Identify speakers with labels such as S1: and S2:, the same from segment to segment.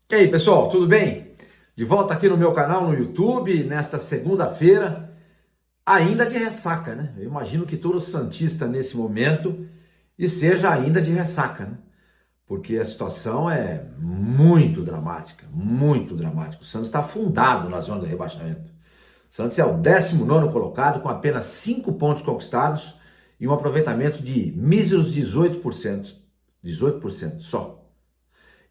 S1: E aí, pessoal, tudo bem? De volta aqui no meu canal no YouTube, nesta segunda-feira, ainda de ressaca, né? Eu imagino que todo santista nesse momento esteja ainda de ressaca, né? Porque a situação é muito dramática, muito dramática. O Santos está afundado na zona do rebaixamento. O Santos é o 19º colocado com apenas 5 pontos conquistados e um aproveitamento de míseros 18%. 18% só.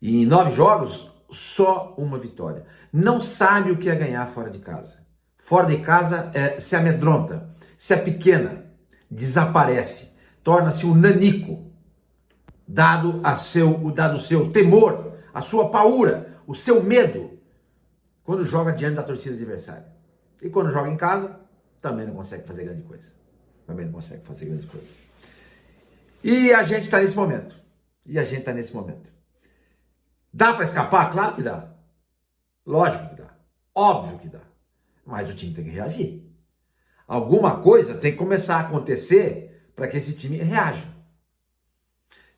S1: E em 9 jogos, só uma vitória. Não sabe o que é ganhar fora de casa. Fora de casa se amedronta, se apequena, desaparece, torna-se um nanico, dado o seu temor, a sua paura, o seu medo, quando joga diante da torcida adversária. E quando joga em casa, também não consegue fazer grande coisa. Também não consegue fazer grande coisa. E a gente está nesse momento. Dá para escapar? Claro que dá. Lógico que dá. Óbvio que dá. Mas o time tem que reagir. Alguma coisa tem que começar a acontecer para que esse time reaja.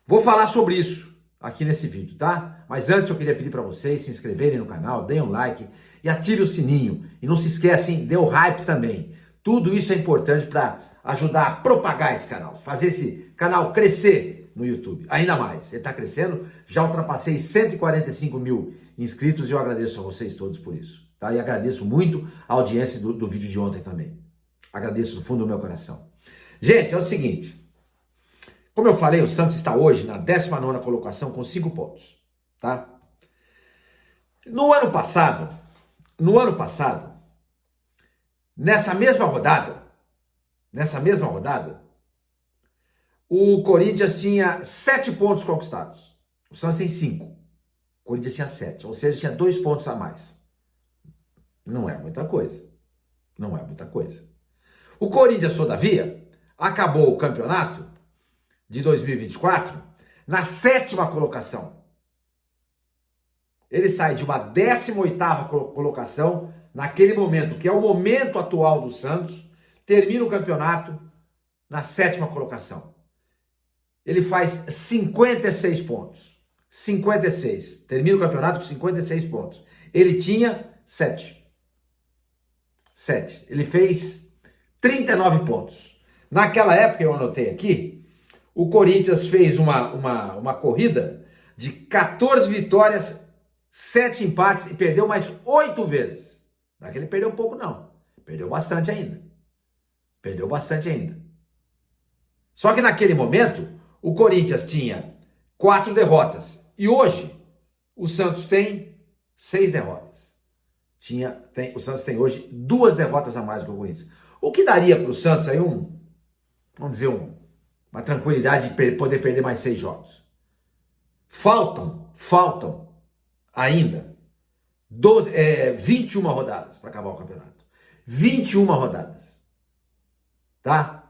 S1: Vou falar sobre isso aqui nesse vídeo, tá? Mas antes eu queria pedir para vocês se inscreverem no canal, deem um like e ative o sininho. E não se esquecem, dê o hype também. Tudo isso é importante para ajudar a propagar esse canal, fazer esse canal crescer no YouTube, ainda mais. Ele está crescendo, já ultrapassei 145 mil inscritos e eu agradeço a vocês todos por isso, tá? E agradeço muito a audiência do vídeo de ontem também. Agradeço do fundo do meu coração. Gente, é o seguinte, como eu falei, o Santos está hoje na 19ª colocação com 5 pontos, tá? No ano passado, nessa mesma rodada, o Corinthians tinha 7 pontos conquistados. O Santos tem 5. O Corinthians tinha 7, ou seja, tinha 2 pontos a mais. Não é muita coisa. O Corinthians, todavia, acabou o campeonato de 2024 na 7ª colocação. Ele sai de uma 18ª colocação naquele momento, que é o momento atual do Santos, termina o campeonato na 7ª colocação. Ele faz 56 pontos. 56. Termina o campeonato com 56 pontos. Ele tinha 7. Ele fez 39 pontos. Naquela época, eu anotei aqui, o Corinthians fez uma corrida de 14 vitórias, 7 empates e perdeu mais 8 vezes. Não é que ele perdeu pouco, não. Perdeu bastante ainda. Só que naquele momento, o Corinthians tinha 4 derrotas. E hoje, o Santos tem 6 derrotas. O Santos tem hoje 2 derrotas a mais do que o Corinthians. O que daria para o Santos aí uma tranquilidade de poder perder mais 6 jogos. Faltam ainda 21 rodadas para acabar o campeonato. 21 rodadas. Tá?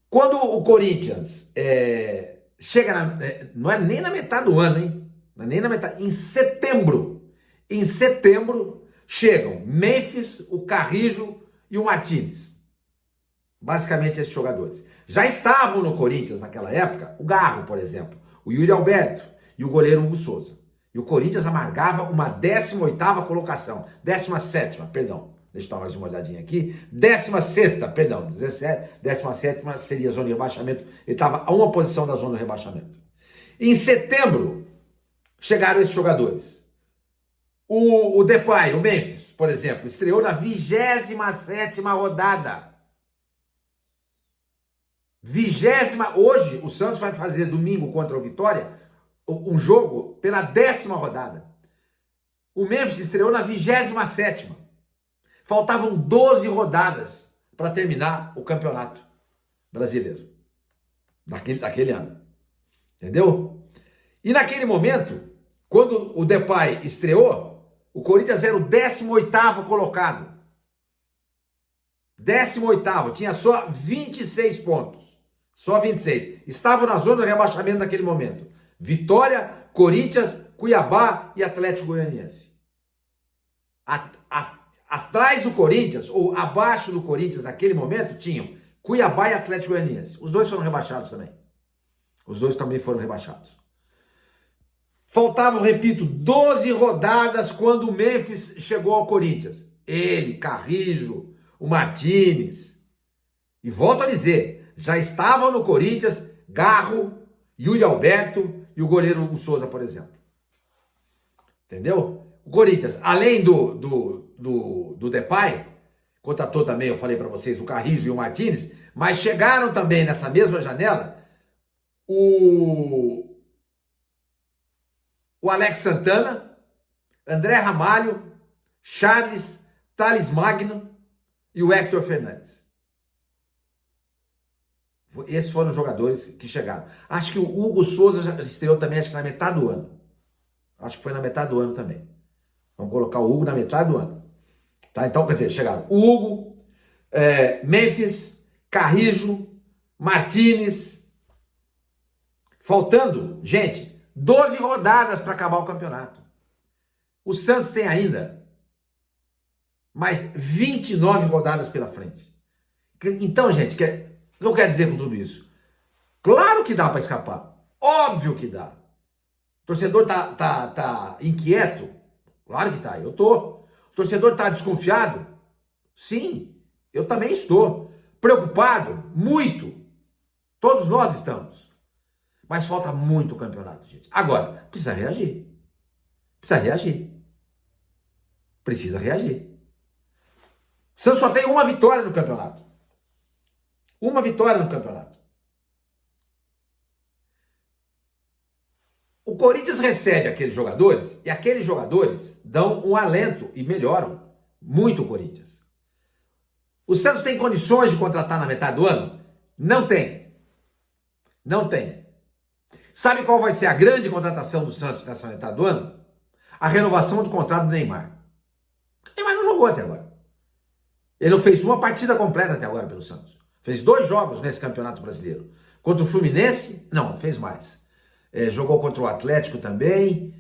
S1: Quando o Corinthians chega não é nem na metade do ano, hein? Não é nem na metade. Em setembro, chegam Memphis, o Carrijo e o Martínez. Basicamente esses jogadores. Já estavam no Corinthians naquela época o Garro, por exemplo, o Yuri Alberto e o goleiro Hugo Souza. E o Corinthians amargava uma 18ª colocação. 17ª, perdão. Deixa eu dar mais uma olhadinha aqui. 16ª, perdão, 17ª seria a zona de rebaixamento. Ele estava a uma posição da zona de rebaixamento. Em setembro, chegaram esses jogadores. O Depay, o Memphis, por exemplo, estreou na 27ª rodada. Hoje, o Santos vai fazer domingo contra o Vitória um jogo pela 10ª rodada. O Memphis estreou na 27ª. Faltavam 12 rodadas para terminar o campeonato brasileiro daquele ano. Entendeu? E naquele momento, quando o Depay estreou, o Corinthians era o 18º colocado. 18º, tinha só 26 pontos. Só 26. Estavam na zona de rebaixamento naquele momento. Vitória, Corinthians, Cuiabá e Atlético Goianiense. Atrás do Corinthians, ou abaixo do Corinthians naquele momento, tinham Cuiabá e Atlético Goianiense. Os dois foram rebaixados também. Os dois também foram rebaixados. Faltavam, repito, 12 rodadas quando o Memphis chegou ao Corinthians. Ele, Carrijo, o Martínez. E volto a dizer, já estavam no Corinthians Garro, Yuri Alberto e o goleiro Hugo Souza, por exemplo. Entendeu? O Corinthians, além do Depay, contratou também, eu falei para vocês, o Carrijo e o Martínez, mas chegaram também nessa mesma janela o Alex Santana, André Ramalho, Charles, Thales Magno e o Hector Fernandes. Esses foram os jogadores que chegaram. Acho que o Hugo Souza já estreou também, acho que na metade do ano. Acho que foi na metade do ano também. Vamos colocar o Hugo na metade do ano. Tá? Então, quer dizer, chegaram o Hugo, Memphis, Carrijo, Martínez. Faltando, gente, 12 rodadas para acabar o campeonato. O Santos tem ainda mais 29 rodadas pela frente. Então, gente, o que eu quero dizer com tudo isso? Claro que dá para escapar. Óbvio que dá. O torcedor tá inquieto? Claro que tá, eu tô. O torcedor tá desconfiado? Sim, eu também estou. Preocupado? Muito. Todos nós estamos. Mas falta muito o campeonato, gente. Agora, precisa reagir. Precisa reagir. Precisa reagir. O Santos só tem uma vitória no campeonato. Uma vitória no campeonato. O Corinthians recebe aqueles jogadores e aqueles jogadores dão um alento e melhoram muito o Corinthians. O Santos tem condições de contratar na metade do ano? Não tem. Não tem. Sabe qual vai ser a grande contratação do Santos nessa metade do ano? A renovação do contrato do Neymar. O Neymar não jogou até agora. Ele não fez uma partida completa até agora pelo Santos. Fez 2 jogos nesse Campeonato Brasileiro. Contra o Fluminense, não, fez mais. Jogou contra o Atlético também,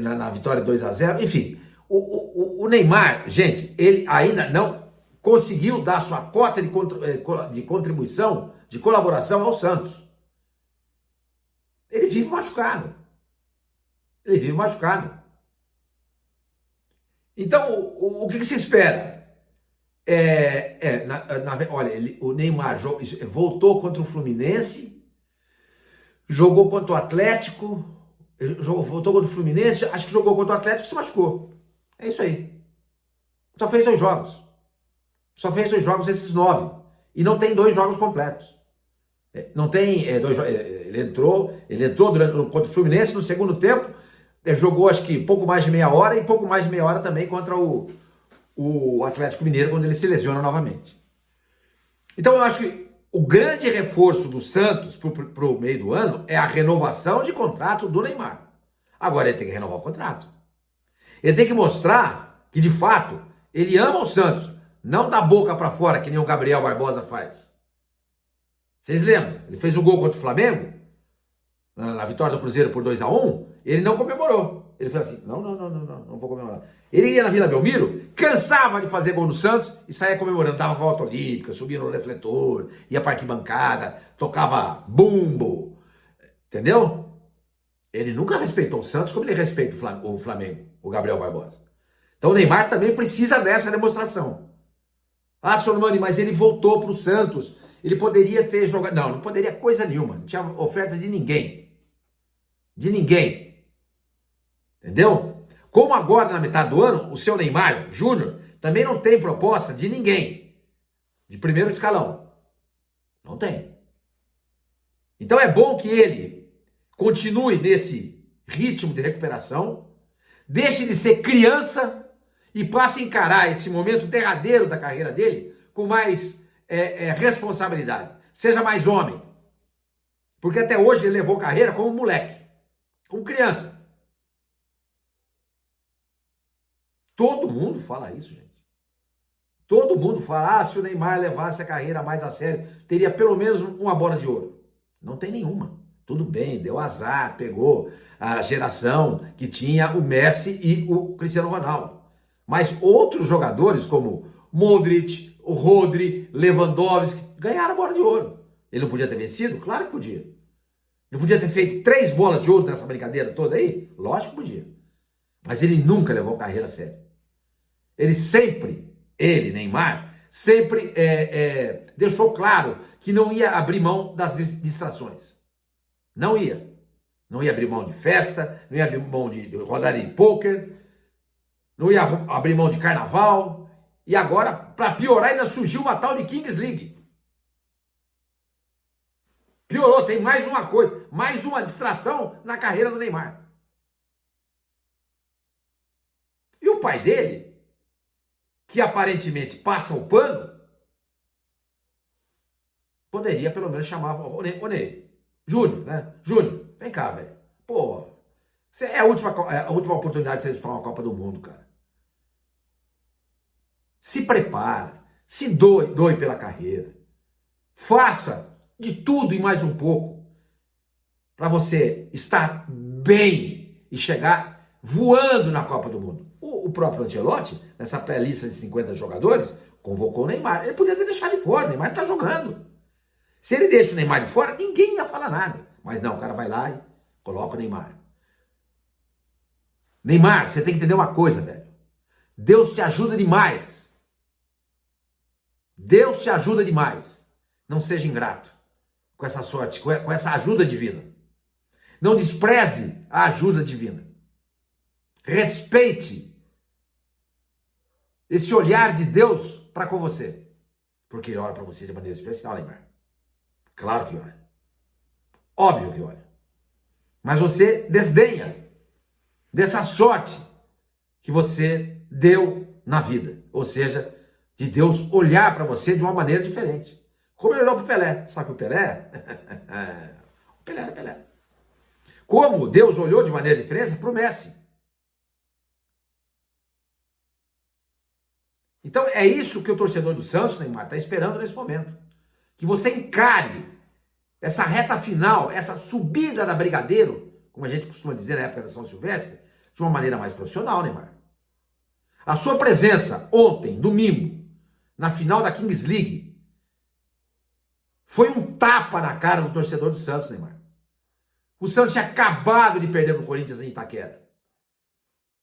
S1: na vitória 2-0. Enfim, o Neymar, gente, ele ainda não conseguiu dar sua cota de contribuição, de colaboração ao Santos. Ele vive machucado. Ele vive machucado. Então, o que se espera? Olha, o Neymar voltou contra o Fluminense, jogou contra o Atlético, voltou contra o Fluminense, acho que jogou contra o Atlético e se machucou. É isso aí. Só fez 2 jogos. Só fez 2 jogos esses 9. E não tem 2 jogos completos. Não tem 2 jogos. Ele entrou contra o Fluminense no segundo tempo, jogou acho que pouco mais de meia hora e pouco mais de meia hora também contra o Atlético Mineiro, quando ele se lesiona novamente. Então eu acho que o grande reforço do Santos para o meio do ano é a renovação de contrato do Neymar. Agora ele tem que renovar o contrato. Ele tem que mostrar que, de fato, ele ama o Santos, não da boca para fora, que nem o Gabriel Barbosa faz. Vocês lembram? Ele fez o gol contra o Flamengo, na vitória do Cruzeiro por 2-1, ele não comemorou. Ele falou assim, não vou comemorar. Ele ia na Vila Belmiro, cansava de fazer gol no Santos e saía comemorando, dava volta olímpica, subia no refletor, ia para arquibancada, tocava bumbo, entendeu? Ele nunca respeitou o Santos como ele respeita o Flamengo, o Gabriel Barbosa. Então o Neymar também precisa dessa demonstração. Ah, senhor Mani, mas ele voltou para o Santos, ele poderia ter jogado... Não poderia coisa nenhuma, não tinha oferta de ninguém. De ninguém. Entendeu? Como agora, na metade do ano, o seu Neymar Júnior também não tem proposta de ninguém. De primeiro escalão. Não tem. Então é bom que ele continue nesse ritmo de recuperação, deixe de ser criança e passe a encarar esse momento derradeiro da carreira dele com mais responsabilidade. Seja mais homem. Porque até hoje ele levou carreira como moleque, como criança. Todo mundo fala isso, gente. Todo mundo fala, se o Neymar levasse a carreira mais a sério, teria pelo menos uma bola de ouro. Não tem nenhuma. Tudo bem, deu azar, pegou a geração que tinha o Messi e o Cristiano Ronaldo. Mas outros jogadores como Modric, o Rodri, Lewandowski, ganharam a bola de ouro. Ele não podia ter vencido? Claro que podia. Não podia ter feito 3 bolas de ouro nessa brincadeira toda aí? Lógico que podia. Mas ele nunca levou a carreira a sério. Ele, Neymar, sempre deixou claro que não ia abrir mão das distrações. Não ia. Não ia abrir mão de festa, não ia abrir mão de rodada de pôquer, não ia abrir mão de carnaval. E agora, para piorar, ainda surgiu uma tal de Kings League. Piorou, tem mais uma coisa, mais uma distração na carreira do Neymar. E o pai dele, que aparentemente passa o pano, poderia pelo menos chamar o Ney, Júnior, né? Júnior, vem cá, velho. Pô, é a última oportunidade de você disputar uma Copa do Mundo, cara. Se prepara, se doe pela carreira. Faça de tudo e mais um pouco para você estar bem e chegar voando na Copa do Mundo. O próprio Ancelotti, nessa pré-lista de 50 jogadores, convocou o Neymar. Ele podia ter deixado de fora, o Neymar está jogando. Se ele deixa o Neymar de fora, ninguém ia falar nada. Mas não, o cara vai lá e coloca o Neymar. Neymar, você tem que entender uma coisa, velho. Deus te ajuda demais. Deus te ajuda demais. Não seja ingrato com essa sorte, com essa ajuda divina. Não despreze a ajuda divina. Respeite esse olhar de Deus para com você. Porque ele olha para você de maneira especial, Neymar. Claro que olha. Óbvio que olha. Mas você desdenha dessa sorte que você deu na vida. Ou seja, de Deus olhar para você de uma maneira diferente. Como ele olhou para o Pelé. Sabe que o Pelé? O Pelé era Pelé. Como Deus olhou de maneira diferente para o Messi. Então é isso que o torcedor do Santos, Neymar, está esperando nesse momento. Que você encare essa reta final, essa subida da Brigadeiro, como a gente costuma dizer na época da São Silvestre, de uma maneira mais profissional, Neymar. A sua presença ontem, domingo, na final da Kings League, foi um tapa na cara do torcedor do Santos, Neymar. O Santos tinha acabado de perder para o Corinthians em Itaquera.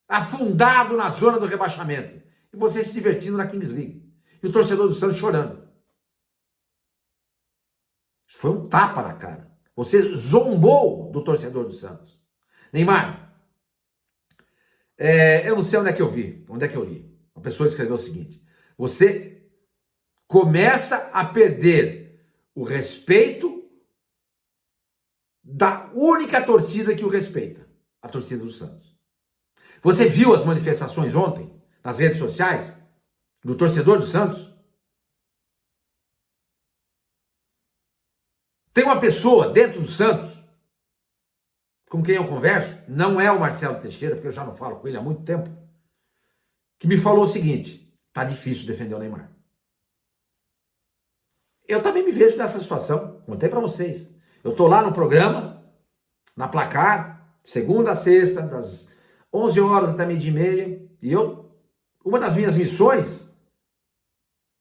S1: Afundado na zona do rebaixamento. E você se divertindo na Kings League. E o torcedor do Santos chorando. Isso foi um tapa na cara. Você zombou do torcedor do Santos. Neymar, eu não sei onde é que eu vi, onde é que eu li. Uma pessoa escreveu o seguinte: você começa a perder o respeito da única torcida que o respeita, a torcida do Santos. Você viu as manifestações ontem nas redes sociais do torcedor do Santos? Tem uma pessoa dentro do Santos com quem eu converso, não é o Marcelo Teixeira, porque eu já não falo com ele há muito tempo, que me falou o seguinte: tá difícil defender o Neymar. Eu também me vejo nessa situação, contei para vocês. Eu tô lá no programa, na Placar, segunda a sexta, das 11 horas até meio-dia e meia, e uma das minhas missões,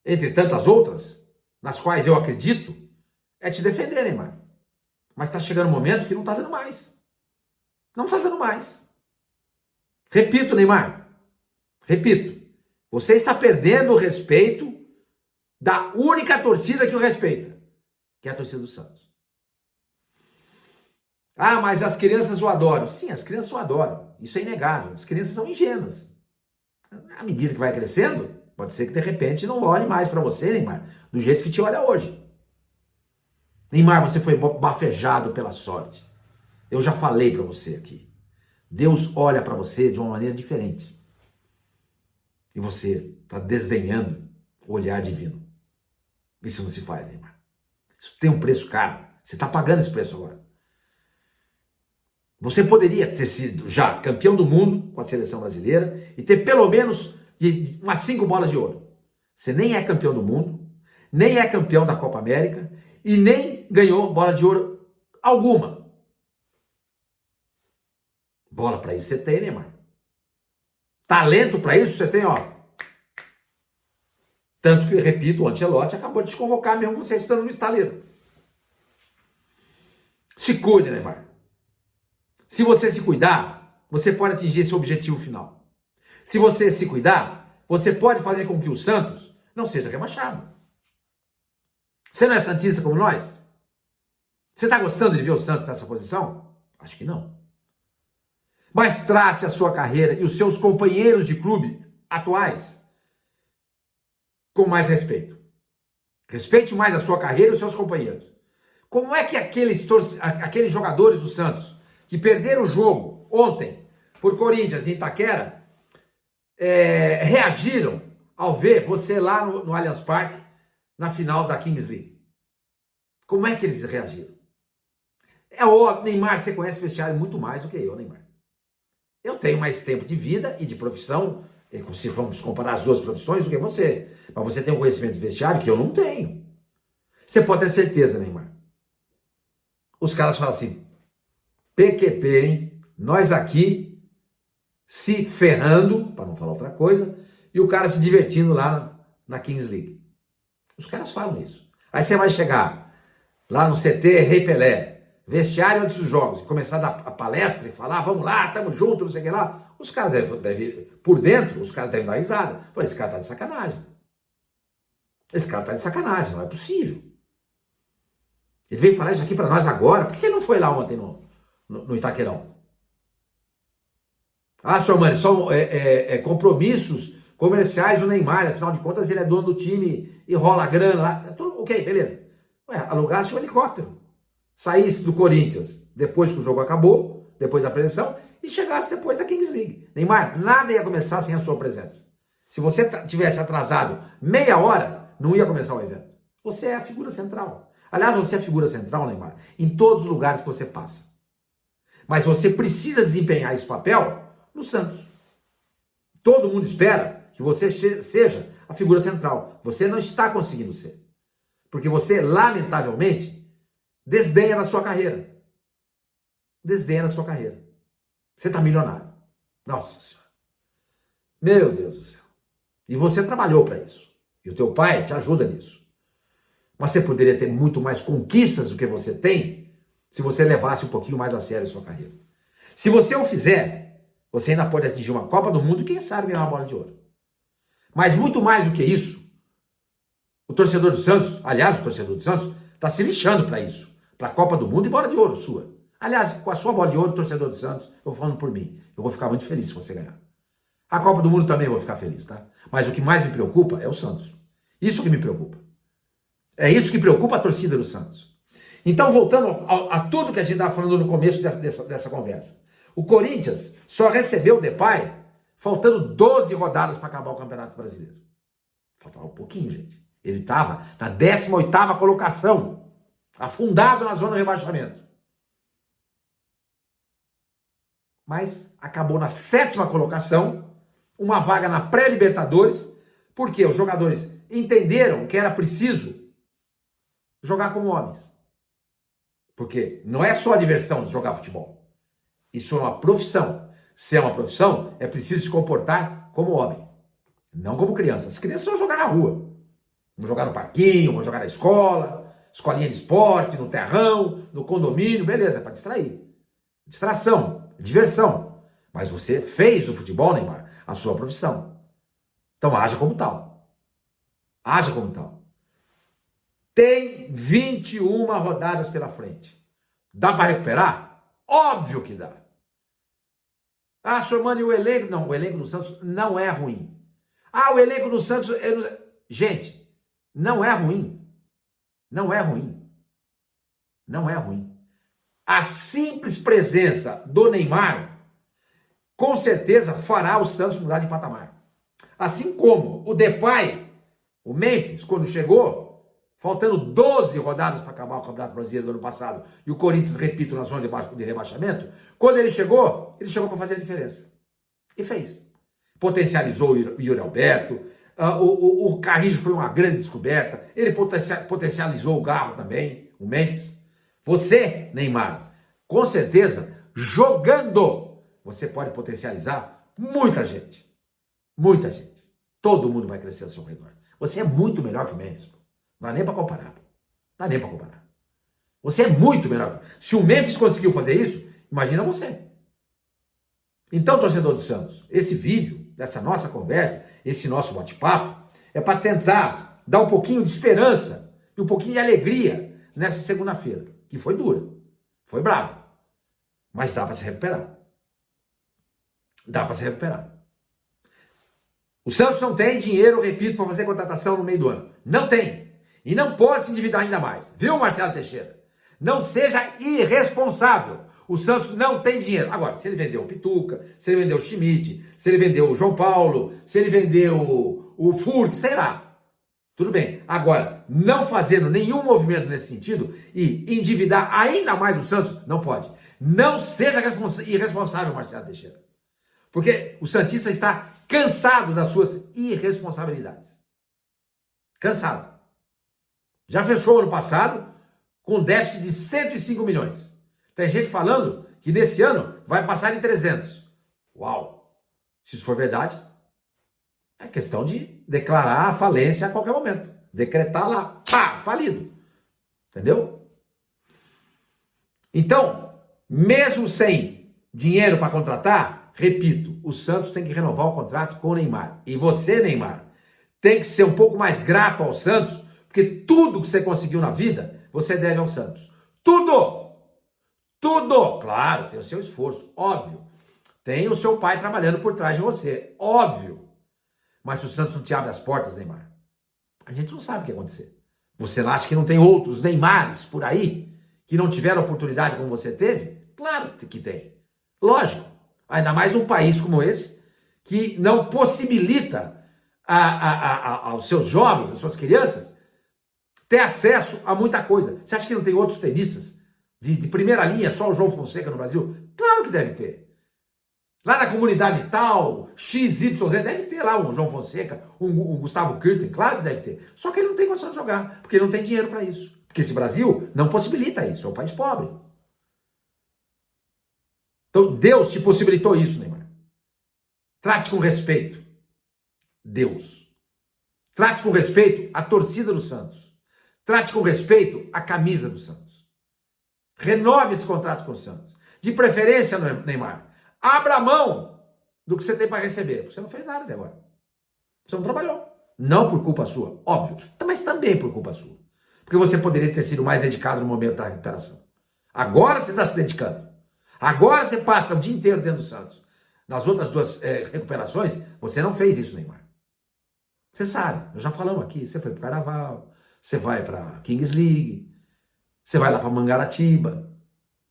S1: entre tantas outras, nas quais eu acredito, é te defender, Neymar. Mas tá chegando um momento que não tá dando mais. Não tá dando mais. Repito, Neymar. Repito. Você está perdendo o respeito da única torcida que o respeita, que é a torcida do Santos. Ah, mas as crianças o adoram. Sim, as crianças o adoram. Isso é inegável. As crianças são ingênuas. À medida que vai crescendo, pode ser que de repente não olhe mais para você, Neymar, do jeito que te olha hoje. Neymar, você foi bafejado pela sorte. Eu já falei para você aqui. Deus olha para você de uma maneira diferente. E você está desdenhando o olhar divino. Isso não se faz, Neymar. Isso tem um preço caro. Você está pagando esse preço agora. Você poderia ter sido já campeão do mundo com a seleção brasileira e ter pelo menos umas 5 bolas de ouro. Você nem é campeão do mundo, nem é campeão da Copa América e nem ganhou bola de ouro alguma. Bola para isso você tem, Neymar. Talento para isso você tem, ó. Tanto que, repito, o Ancelotti acabou de te convocar mesmo você estando no estaleiro. Se cuide, Neymar. Se você se cuidar, você pode atingir esse objetivo final. Se você se cuidar, você pode fazer com que o Santos não seja rebaixado. Você não é santista como nós? Você está gostando de ver o Santos nessa posição? Acho que não. Mas trate a sua carreira e os seus companheiros de clube atuais com mais respeito. Respeite mais a sua carreira e os seus companheiros. Como é que aqueles jogadores do Santos que perderam o jogo ontem por Corinthians em Itaquera reagiram ao ver você lá no Allianz Parque na final da Kings League? Como é que eles reagiram? Neymar, você conhece o vestiário muito mais do que eu, Neymar. Eu tenho mais tempo de vida e de profissão, se vamos comparar as duas profissões, do que você. Mas você tem um conhecimento de vestiário que eu não tenho. Você pode ter certeza, Neymar. Os caras falam assim, PQP, hein? Nós aqui se ferrando, para não falar outra coisa, e o cara se divertindo lá na Kings League. Os caras falam isso. Aí você vai chegar lá no CT Rei Pelé, vestiário antes dos jogos, e começar a dar a palestra e falar, vamos lá, tamo junto, não sei o que lá. Os caras devem, por dentro, os caras devem dar risada. Pô, esse cara tá de sacanagem. Esse cara tá de sacanagem, não é possível. Ele veio falar isso aqui pra nós agora, por que ele não foi lá ontem no Itaquerão? Ah, senhor Mani, são compromissos comerciais do Neymar, afinal de contas ele é dono do time e rola grana lá. Ok, beleza. Ué, alugasse um helicóptero. Saísse do Corinthians depois que o jogo acabou, depois da apreensão, e chegasse depois da Kings League. Neymar, nada ia começar sem a sua presença. Se você tivesse atrasado meia hora, não ia começar o evento. Você é a figura central. Aliás, você é a figura central, Neymar, em todos os lugares que você passa. Mas você precisa desempenhar esse papel no Santos. Todo mundo espera que você seja a figura central. Você não está conseguindo ser. Porque você, lamentavelmente, desdenha da sua carreira. Desdenha da sua carreira. Você está milionário. Nossa Senhora. Meu Deus do céu. E você trabalhou para isso. E o teu pai te ajuda nisso. Mas você poderia ter muito mais conquistas do que você tem se você levasse um pouquinho mais a sério a sua carreira. Se você o fizer, você ainda pode atingir uma Copa do Mundo e quem sabe ganhar uma bola de ouro. Mas muito mais do que isso, o torcedor do Santos, aliás, o torcedor do Santos, está se lixando para isso. Para a Copa do Mundo e bola de ouro sua. Aliás, com a sua bola de ouro, torcedor do Santos, eu vou falando por mim. Eu vou ficar muito feliz se você ganhar. A Copa do Mundo também eu vou ficar feliz, tá? Mas o que mais me preocupa é o Santos. Isso que me preocupa. É isso que preocupa a torcida do Santos. Então, voltando a tudo que a gente estava falando no começo dessa conversa. O Corinthians só recebeu o Depay faltando 12 rodadas para acabar o Campeonato Brasileiro. Faltava um pouquinho, gente. Ele estava na 18ª colocação, afundado na zona do rebaixamento. Mas acabou na 7ª colocação, uma vaga na pré-Libertadores, porque os jogadores entenderam que era preciso jogar como homens. Porque não é só a diversão de jogar futebol. Isso é uma profissão. Se é uma profissão, é preciso se comportar como homem, não como criança. As crianças vão jogar na rua. Vão jogar no parquinho, vão jogar na escola, escolinha de esporte, no terrão, no condomínio, beleza, para distrair. Distração, diversão. Mas você fez do futebol, Neymar, a sua profissão. Então haja como tal. Haja como tal. Tem 21 rodadas pela frente. Dá para recuperar? Óbvio que dá. Ah, senhor Mano, e o elenco? Não, o elenco do Santos não é ruim. Ah, o elenco do Santos... Gente, não é ruim. Não é ruim. Não é ruim. A simples presença do Neymar, com certeza, fará o Santos mudar de patamar. Assim como o Depay, o Memphis, quando chegou, faltando 12 rodadas para acabar o Campeonato Brasileiro do ano passado, e o Corinthians, repito, na zona de rebaixamento, quando ele chegou para fazer a diferença. E fez. Potencializou o Yuri Alberto, o Carrijo foi uma grande descoberta, ele potencializou o Garro também, o Memphis. Você, Neymar, com certeza, jogando, você pode potencializar muita gente. Muita gente. Todo mundo vai crescer ao seu redor. Você é muito melhor que o Memphis. Não dá nem para comparar. Não dá nem para comparar. Você é muito melhor. Se o Memphis conseguiu fazer isso, imagina você. Então, torcedor do Santos, esse vídeo, dessa nossa conversa, esse nosso bate-papo, é para tentar dar um pouquinho de esperança e um pouquinho de alegria nessa segunda-feira, que foi dura, foi brava, mas dá para se recuperar. Dá para se recuperar. O Santos não tem dinheiro, repito, para fazer contratação no meio do ano. Não tem. E não pode se endividar ainda mais. Viu, Marcelo Teixeira? Não seja irresponsável. O Santos não tem dinheiro. Agora, se ele vendeu o Pituca, se ele vendeu o Schmidt, se ele vendeu o João Paulo, se ele vendeu o Furk, sei lá. Tudo bem. Agora, não fazendo nenhum movimento nesse sentido e endividar ainda mais o Santos, não pode. Não seja irresponsável, Marcelo Teixeira. Porque o santista está cansado das suas irresponsabilidades. Cansado. Já fechou ano passado com déficit de 105 milhões. Tem gente falando que nesse ano vai passar em 300. Uau! Se isso for verdade, é questão de declarar a falência a qualquer momento. Decretar lá, pá, falido. Entendeu? Então, mesmo sem dinheiro para contratar, repito, o Santos tem que renovar o contrato com o Neymar. E você, Neymar, tem que ser um pouco mais grato ao Santos, porque tudo que você conseguiu na vida, você deve ao Santos. Tudo! Tudo! Claro, tem o seu esforço, óbvio. Tem o seu pai trabalhando por trás de você, óbvio. Mas se o Santos não te abre as portas, Neymar, a gente não sabe o que vai acontecer. Você acha que não tem outros Neymares por aí que não tiveram oportunidade como você teve? Claro que tem. Lógico. Ainda mais um país como esse, que não possibilita aos seus jovens, às suas crianças, ter acesso a muita coisa. Você acha que não tem outros tenistas de primeira linha, só o João Fonseca no Brasil? Claro que deve ter. Lá na comunidade tal, XYZ, deve ter lá um João Fonseca, um Gustavo Kirten, claro que deve ter. Só que ele não tem condição de jogar, porque ele não tem dinheiro para isso. Porque esse Brasil não possibilita isso, é um país pobre. Então Deus te possibilitou isso, Neymar. Trate com respeito Deus. Trate com respeito a torcida do Santos. Trate com respeito a camisa do Santos. Renove esse contrato com o Santos. De preferência, Neymar, abra mão do que você tem para receber. Porque você não fez nada até agora. Você não trabalhou. Não por culpa sua, óbvio. Mas também por culpa sua. Porque você poderia ter sido mais dedicado no momento da recuperação. Agora você está se dedicando. Agora você passa o dia inteiro dentro do Santos. Nas outras duas recuperações, você não fez isso, Neymar. Você sabe, nós já falamos aqui. Você foi para o Carnaval, você vai para Kings League, você vai lá para Mangaratiba.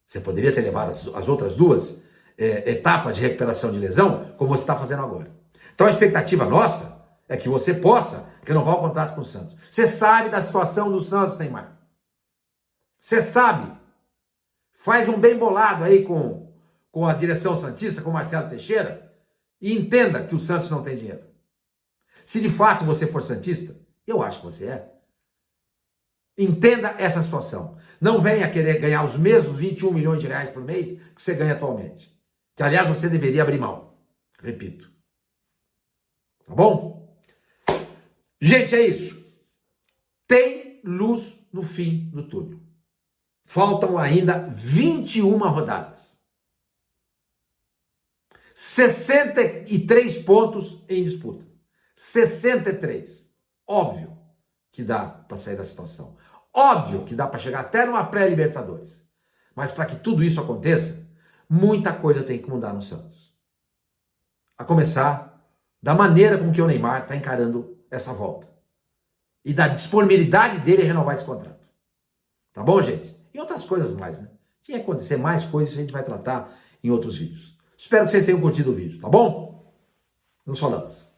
S1: Você poderia ter levado as outras duas etapas de recuperação de lesão, como você está fazendo agora. Então a expectativa nossa é que você possa renovar o contrato com o Santos. Você sabe da situação do Santos, Neymar. Você sabe. Faz um bem bolado aí com a direção santista, com o Marcelo Teixeira, e entenda que o Santos não tem dinheiro. Se de fato você for santista, eu acho que você é. Entenda essa situação. Não venha querer ganhar os mesmos 21 milhões de reais por mês que você ganha atualmente. Que, aliás, você deveria abrir mão. Repito. Tá bom? Gente, é isso. Tem luz no fim do túnel. Faltam ainda 21 rodadas. 63 pontos em disputa. 63. Óbvio que dá para sair da situação. Óbvio que dá para chegar até numa pré-Libertadores. Mas para que tudo isso aconteça, muita coisa tem que mudar no Santos. A começar da maneira com que o Neymar está encarando essa volta. E da disponibilidade dele em renovar esse contrato. Tá bom, gente? E outras coisas mais, né? Se acontecer mais coisas, a gente vai tratar em outros vídeos. Espero que vocês tenham curtido o vídeo, tá bom? Nos falamos.